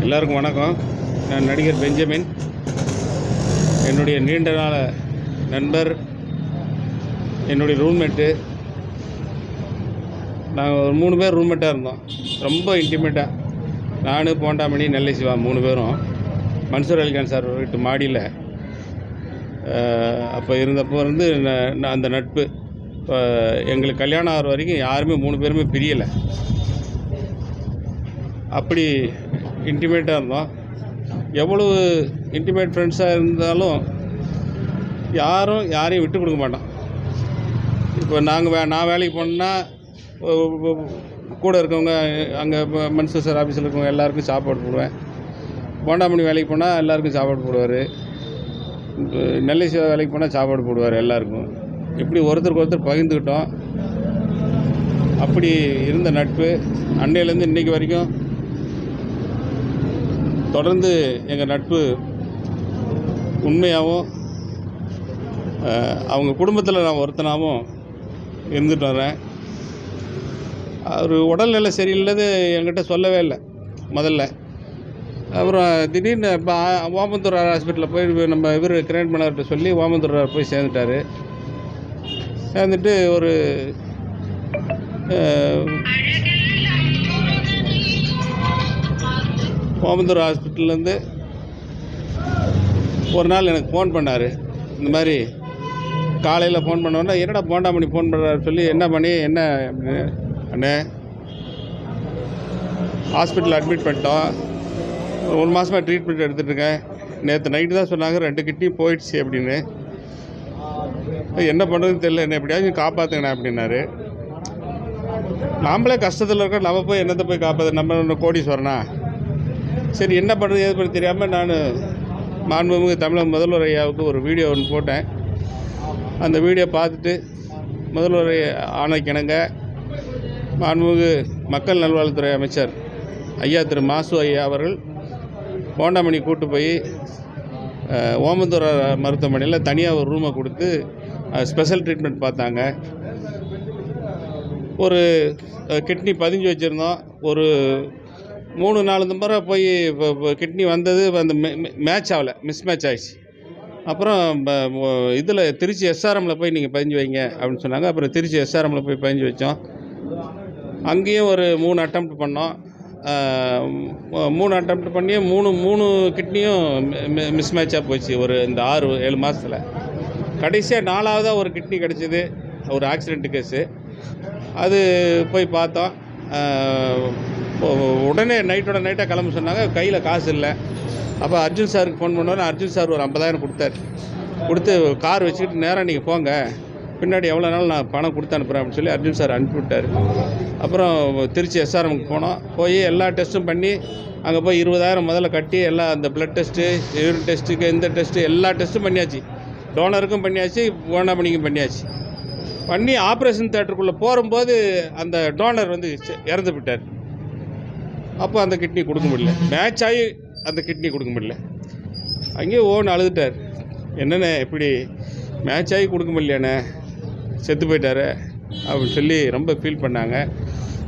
எல்லாருக்கும் வணக்கம். நான் நடிகர் பெஞ்சமின். என்னுடைய நீண்ட நாள நண்பர், என்னுடைய ரூம்மேட்டு. நாங்கள் ஒரு 3 பேர் ரூம்மேட்டாக இருந்தோம். ரொம்ப இன்டிமேட்டாக. நான், போண்டாமணி, நெல்லை சிவா 3 பேரும் மன்சூர் அலிகான் சார் வீட்டு மாடியில் அப்போ இருந்தப்போ இருந்து அந்த நட்பு இப்போ எங்களுக்கு கல்யாணம் ஆகிற வரைக்கும் யாருமே 3 பேருமே பிரியலை. அப்படி இன்டிமேட்டாக இருந்தோம். எவ்வளவு இன்டிமேட் ஃப்ரெண்ட்ஸாக இருந்தாலும் யாரையும் விட்டு கொடுக்க மாட்டோம். இப்போ நான் வேலைக்கு போனேன்னா கூட இருக்கவங்க அங்கே மன்சூர் சார் ஆஃபீஸில் இருக்கவங்க எல்லாருக்கும் சாப்பாடு போடுவேன். போண்டாமணி வேலைக்கு போனால் எல்லாருக்கும் சாப்பாடு போடுவார். நெல்லை சிவா வேலைக்கு போனால் சாப்பாடு போடுவார் எல்லாருக்கும். இப்படி ஒருத்தருக்கு ஒருத்தர் பகிர்ந்துக்கிட்டோம். அப்படி இருந்த நட்பு அன்னையிலேருந்து இன்றைக்கி வரைக்கும் தொடர்ந்து எங்கள் நட்பு உண்மையாகவும் அவங்க குடும்பத்தில் நான் ஒருத்தனாகவும் இருந்துட்டு வரேன். அவர் உடல்நிலை சரியில்லைது என்கிட்ட சொல்லவே இல்லை முதல்ல. அப்புறம் திடீர்னு இப்போ ஓமந்தூர் ஹாஸ்பிட்டலில் போய் நம்ம கிரேட் மன்னர்கிட்ட சொல்லி ஓமந்தூர் போய் சேர்ந்துட்டார். சேர்ந்துட்டு ஒரு ஓமந்தூர் ஹாஸ்பிட்டல்லேருந்து ஒரு நாள் எனக்கு ஃபோன் பண்ணார். இந்த மாதிரி காலையில் ஃபோன் பண்ணோன்னா, என்னடா போண்டாமணி ஃபோன் பண்ணுறாரு சொல்லி, என்ன பண்ணி என்ன அப்படின்னு. அண்ணே, ஹாஸ்பிட்டலில் அட்மிட் பண்ணிட்டோம். 1 மாதமாக ட்ரீட்மெண்ட் எடுத்துகிட்ருக்கேன். நேற்று நைட்டு தான் சொன்னாங்க 2 கிட்னி போயிடுச்சு அப்படின்னு. என்ன பண்ணுறதுன்னு தெரியல, என்ன எப்படியாச்சும் காப்பாற்றுங்கண்ணே அப்படின்னாரு. நாம்ளே கஷ்டத்தில் இருக்கோம், நம்ம போய் என்னத்தை போய் காப்பாற்று, நம்ம கோடீஸ்வரனா? சரி, என்ன பண்ணுறது ஏது பண்ணி தெரியாமல் நான் மாண்புமிகு தமிழக முதல்வர் ஐயாவுக்கு ஒரு வீடியோ ஒன்று போட்டேன். அந்த வீடியோ பார்த்துட்டு முதல்வர் ஆணைக்கிணங்க மாண்புமிகு மக்கள் நல்வாழ்வுத்துறை அமைச்சர் ஐயா திரு மாசு ஐயா அவர்கள் போண்டாமணி கூட்டு போய் ஓமந்தூர் மருத்துவமனையில் தனியாக ஒரு ரூமை கொடுத்து ஸ்பெஷல் ட்ரீட்மெண்ட் பார்த்தாங்க. ஒரு கிட்னி பதிஞ்சு வச்சுருந்தோம். ஒரு 3-4 முறை போய் இப்போ கிட்னி வந்தது, அந்த மேட்ச் ஆகலை, மிஸ் மேட்ச் ஆகிடுச்சு. அப்புறம் இதில் திருச்சி எஸ்ஆர்எம்மில் போய் நீங்கள் பதிஞ்சு வைங்க அப்படின்னு சொன்னாங்க. அப்புறம் திருச்சி எஸ்ஆர்எம்மில் போய் பதிஞ்சு வச்சோம். அங்கேயும் ஒரு 3 அட்டெம்ப்ட் பண்ணோம். 3 அட்டெம்ப்ட் பண்ணி 3 கிட்னியும் மிஸ் மேட்சாக போச்சு. இந்த 6-7 மாதத்தில் கடைசியாக 4ஆவதாக ஒரு கிட்னி கிடச்சிது. ஒரு ஆக்சிடென்ட் கேஸு. அது போய் பார்த்தோம். உடனே நைட்டோட நைட்டாக கிளம்ப சொன்னாங்க. கையில் காசு இல்லை. அப்போ அர்ஜுன் சாருக்கு ஃபோன் பண்ணோன்னே அர்ஜுன் சார் ஒரு 50,000 கொடுத்து கார் வச்சுக்கிட்டு நேராக நீங்கள் போங்க, பின்னாடி எவ்வளோ நாள் நான் பணம் கொடுத்து அனுப்புகிறேன் அப்படின்னு சொல்லி அர்ஜுன் சார் அனுப்பிவிட்டார். அப்புறம் திருச்சி எஸ்ஆர்எம்க்கு போனோம். போய் எல்லா டெஸ்ட்டும் பண்ணி அங்கே போய் 20,000 முதல்ல கட்டி எல்லாம் அந்த ப்ளட் டெஸ்ட்டு, யூரின் டெஸ்ட்டுக்கு இந்த டெஸ்ட்டு எல்லா டெஸ்ட்டும் பண்ணியாச்சு. டோனருக்கும் பண்ணியாச்சு, போண்டாமணிக்கும் பண்ணியாச்சு. பண்ணி ஆப்ரேஷன் தியேட்டருக்குள்ளே போகும்போது அந்த டோனர் இறந்து விட்டார். அப்போ அந்த கிட்னி கொடுக்க முடியல. மேட்ச் ஆகி அந்த கிட்னி கொடுக்க முடியல. அங்கேயே அழுதுட்டார். என்னண்ணே இப்படி மேட்ச் ஆகி கொடுக்க முடியலண்ணே, செத்து போயிட்டார் அப்படின்னு சொல்லி ரொம்ப ஃபீல் பண்ணாங்க.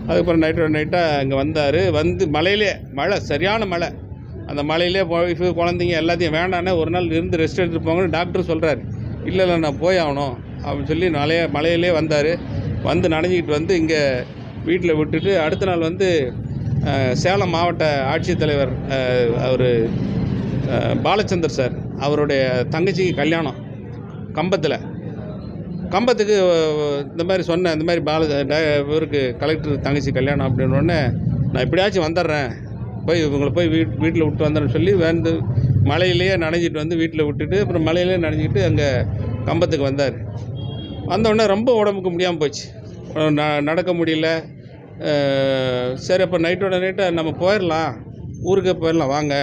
அதுக்கப்புறம் நைட்டோட நைட்டாக அங்கே வந்தார். மழை, சரியான மழை. அந்த மழையிலே ஒய்ஃபு, குழந்தைங்க எல்லாத்தையும் வேண்டானே, ஒரு நாள் இருந்து ரெஸ்ட் எடுத்துகிட்டு போங்கன்னு டாக்டர் சொல்கிறார். இல்லை நான் போய் ஆகணும் அப்படின்னு சொல்லி மழையிலே வந்தார். நனைஞ்சிக்கிட்டு இங்கே வீட்டில் விட்டுட்டு அடுத்த நாள் சேலம் மாவட்ட ஆட்சித்தலைவர் அவர் பாலச்சந்தர் சார், அவருடைய தங்கச்சிக்கு கல்யாணம் கம்பத்துக்கு இந்த மாதிரி சொன்னேன். இந்த மாதிரி இவருக்கு கலெக்டர் தங்கச்சி கல்யாணம் அப்படின்னோடனே, நான் எப்படியாச்சும் வந்துடுறேன், போய் இவங்களை போய் வீட்டில் விட்டு வந்துடுறேன்னு சொல்லி மழையிலேயே நனைஞ்சிட்டு வீட்டில் விட்டுட்டு அப்புறம் மழையிலே நனைஞ்சிக்கிட்டு அங்கே கம்பத்துக்கு வந்தார். வந்தோடனே ரொம்ப உடம்புக்கு முடியாமல் போச்சு, நடக்க முடியல. சரி, அப்போ நைட்டோட நைட்டாக நம்ம போயிடலாம், ஊருக்கே போயிடலாம் வாங்க,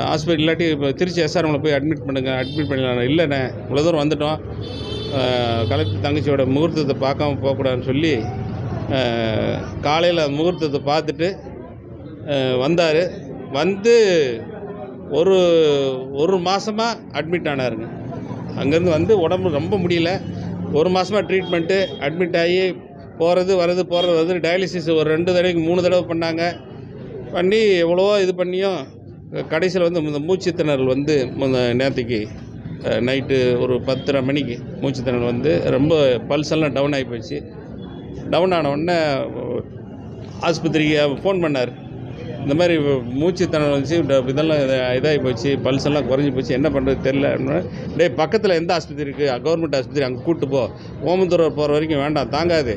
ஹாஸ்பிட்டல் இல்லாட்டி இப்போ திருச்சி எஸ்ஆர்எம்மில் போய் அட்மிட் பண்ணிடலாம். இல்லைண்ணே, இவ்வளோ தூரம் வந்துட்டோம், கலெக்டர் தங்கச்சியோட முகூர்த்தத்தை பார்க்காம போகக்கூடாதுன்னு சொல்லி காலையில் முகூர்த்தத்தை பார்த்துட்டு வந்தார். ஒரு மாதமாக அட்மிட் ஆனாருங்க. அங்கேருந்து உடம்பு ரொம்ப முடியல. 1 மாதமாக ட்ரீட்மெண்ட்டு, அட்மிட் ஆகி போகிறது வருது டயாலிசிஸ் ஒரு 2 தடவைக்கு 3 தடவை பண்ணாங்க. பண்ணி எவ்வளவோ இது பண்ணியும் கடைசியில் வந்து இந்த மூச்சுத்திணறல் வந்து நேற்றுக்கு நைட்டு ஒரு 10:30 மணிக்கு மூச்சுத்திணறல் வந்து ரொம்ப பல்ஸ் எல்லாம் டவுன் ஆகி போச்சு. டவுன் ஆன உடனே ஆஸ்பத்திரிக்கு ஃபோன் பண்ணார். இந்த மாதிரி மூச்சுத்திணறல் வந்துச்சு, இதெல்லாம் இதாகி போச்சு, பல்ஸ் எல்லாம் குறைஞ்சி போச்சு, என்ன பண்ணுறது தெரில அப்படின்னா, டேய் பக்கத்தில் எந்த ஆஸ்பத்திரி இருக்குது, கவர்மெண்ட் ஆஸ்பத்திரி, அங்கே கூப்பிட்டு போ, ஓமந்தூர் போகிற வரைக்கும் வேண்டாம் தாங்காது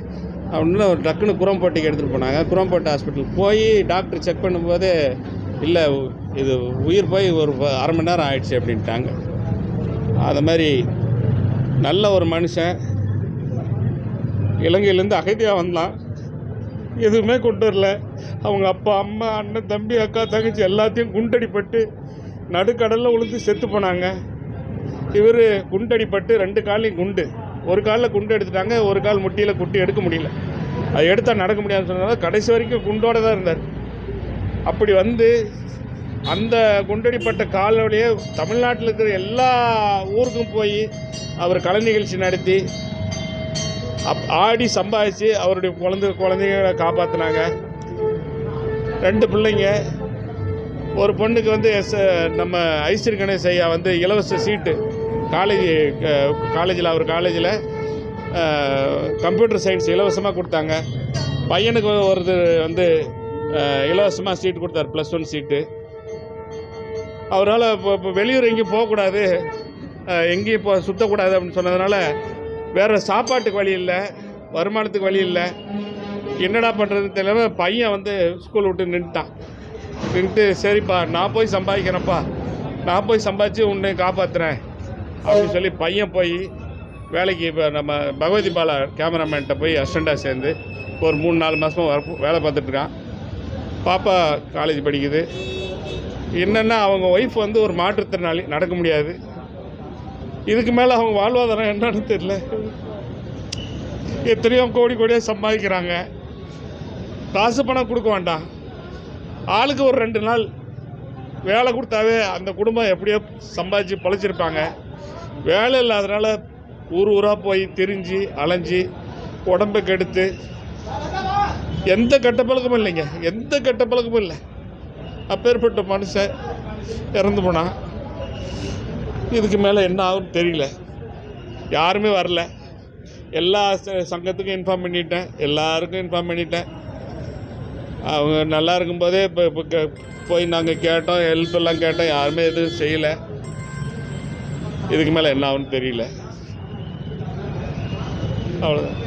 அப்படின்னு டக்குன்னு குரம்பேட்டைக்கு எடுத்துகிட்டு போனாங்க. குரம்பேட்டை ஹாஸ்பிட்டல் போய் டாக்டர் செக் பண்ணும்போது இல்லை இது உயிர் போய் ஒரு 1/2 மணி நேரம் ஆயிடுச்சு அப்படின்ட்டாங்க. அது மாதிரி நல்ல ஒரு மனுஷன் இலங்கையிலேருந்து அகதியாக வந்தான், எதுவுமே கொண்டு வரல. அவங்க அப்பா, அம்மா, அண்ணன், தம்பி, அக்கா, தங்கச்சி எல்லாத்தையும் குண்டடிப்பட்டு நடுக்கடலில் உளுந்து செத்து போனாங்க. இவர் குண்டடிப்பட்டு 2 காலையும் குண்டு, ஒரு காலில் குண்டு எடுத்துட்டாங்க, ஒரு கால் முட்டியில் குட்டி எடுக்க முடியல. அது எடுத்தால் நடக்க முடியாதுன்னு சொன்னதால் கடைசி வரைக்கும் குண்டோடு தான் இருந்தார். அப்படி வந்து அந்த குண்டடிப்பட்ட காலோடையே தமிழ்நாட்டில் இருக்கிற எல்லா ஊருக்கும் போய் அவர் கலை நிகழ்ச்சி நடத்தி ஆடி சம்பாதிச்சு அவருடைய குழந்தைங்களை காப்பாற்றினாங்க. 2 பிள்ளைங்க, ஒரு பொண்ணுக்கு வந்து நம்ம ஐஸ்வரி கணேஷ் ஐயா வந்து இலவச சீட்டு காலேஜில் அவர் காலேஜில் கம்ப்யூட்டர் சயின்ஸ் இலவசமாக கொடுத்தாங்க. பையனுக்கு ஒருத்தர் வந்து இலவசமாக சீட்டு கொடுத்தார், +1 சீட்டு. அவரால் இப்போ வெளியூர் எங்கேயும் போகக்கூடாது, எங்கேயும் சுற்றக்கூடாது அப்படின்னு சொன்னதுனால வேறு சாப்பாட்டுக்கு வழி இல்லை, வருமானத்துக்கு வழி இல்லை, என்னடா பண்ணுறதுன்னு தெரியல. பையன் வந்து ஸ்கூல் விட்டு நின்றுட்டு சரிப்பா நான் போய் சம்பாதிக்கிறேன்ப்பா, நான் போய் சம்பாதிச்சு உன்னை காப்பாற்றுறேன் அப்படின்னு சொல்லி பையன் போய் வேலைக்கு இப்போ நம்ம பகவதி பாலா கேமராமேன்கிட்ட போய் அசிஸ்டண்ட்டாக சேர்ந்து ஒரு 3-4 மாதமாக வேலை பார்த்துட்ருக்கான். பாப்பா காலேஜ் படிக்குது. என்னென்னா அவங்க ஒய்ஃப் வந்து ஒரு மாற்றுத்திறனாளி, நடக்க முடியாது. இதுக்கு மேலே அவங்க வாழ்வாதாரம் என்னன்னு தெரியல. எத்தனையோ கோடியாக சம்பாதிக்கிறாங்க, காசு பணம் கொடுக்க வேண்டாம், ஆளுக்கு ஒரு 2 நாள் வேலை கொடுத்தாவே அந்த குடும்பம் எப்படியோ சம்பாதிச்சு பொழைச்சிருப்பாங்க. வேலை இல்லாதனால ஊராக போய் திரிஞ்சு அலைஞ்சி உடம்பை கெடுத்து எந்த கெட்ட பழக்கமும் இல்லைங்க, எந்த கெட்ட பழக்கமும் இல்லை. அப்பேற்பட்ட மனுஷன் இறந்து போனான். இதுக்கு மேலே என்ன ஆகும்னு தெரியல. யாருமே வரல. எல்லா சங்கத்துக்கும் இன்ஃபார்ம் பண்ணிட்டேன், எல்லாருக்கும் இன்ஃபார்ம் பண்ணிட்டேன். அவங்க நல்லா இருக்கும்போதே இப்போ போய் நாங்கள் கேட்டோம், ஹெல்ப் எல்லாம் கேட்டோம், யாருமே எதுவும் செய்யலை. இதுக்கு மேலே என்ன ஆகும்னு தெரியல. அவ்வளோதான்.